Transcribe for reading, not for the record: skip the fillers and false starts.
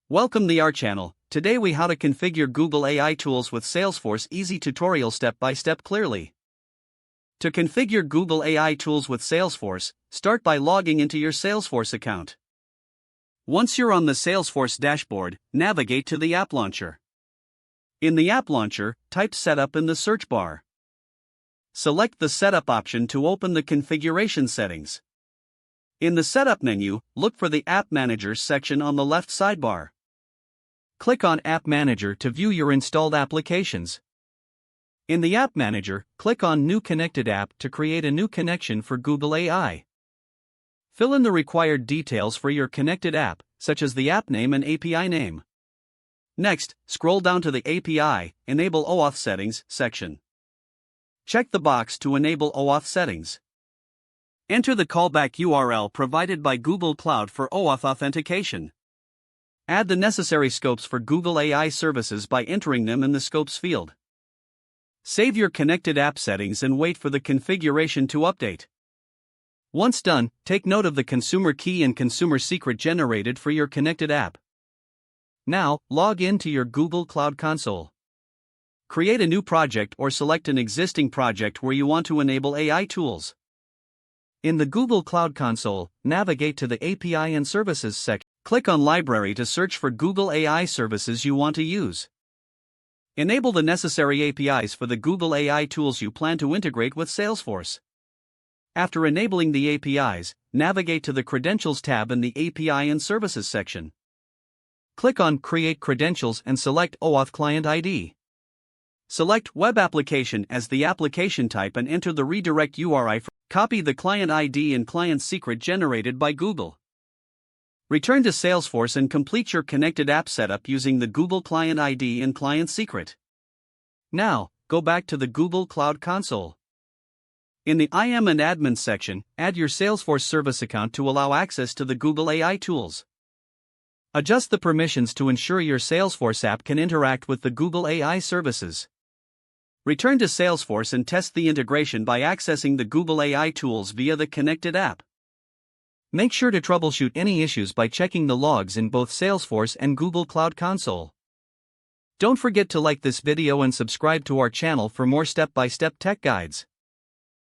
Welcome to our channel. Today we how to configure Google AI tools with Salesforce easy tutorial step by step clearly. To configure Google AI tools with Salesforce, start by logging into your Salesforce account. Once you're on the Salesforce dashboard, navigate to the App Launcher. In the App Launcher, type Setup in the search bar. Select the Setup option to open the configuration settings. In the Setup menu, look for the App Manager section on the left sidebar. Click on App Manager to view your installed applications. In the App Manager, click on New Connected App to create a new connection for Google AI. Fill in the required details for your connected app, such as the app name and API name. Next, scroll down to the API, Enable OAuth Settings section. Check the box to enable OAuth settings. Enter the callback URL provided by Google Cloud for OAuth authentication. Add the necessary scopes for Google AI services by entering them in the Scopes field. Save your connected app settings and wait for the configuration to update. Once done, take note of the consumer key and consumer secret generated for your connected app. Now, log in to your Google Cloud Console. Create a new project or select an existing project where you want to enable AI tools. In the Google Cloud Console, navigate to the API and Services section. Click on Library to search for Google AI services you want to use. Enable the necessary APIs for the Google AI tools you plan to integrate with Salesforce. After enabling the APIs, navigate to the Credentials tab in the API and Services section. Click on Create Credentials and select OAuth Client ID. Select Web Application as the application type and enter the redirect URI. Copy the client ID and client secret generated by Google. Return to Salesforce and complete your connected app setup using the Google Client ID and client secret. Now, go back to the Google Cloud Console. In the IM and Admin section, add your Salesforce service account to allow access to the Google AI tools. Adjust the permissions to ensure your Salesforce app can interact with the Google AI services. Return to Salesforce and test the integration by accessing the Google AI tools via the connected app. Make sure to troubleshoot any issues by checking the logs in both Salesforce and Google Cloud Console. Don't forget to like this video and subscribe to our channel for more step-by-step tech guides.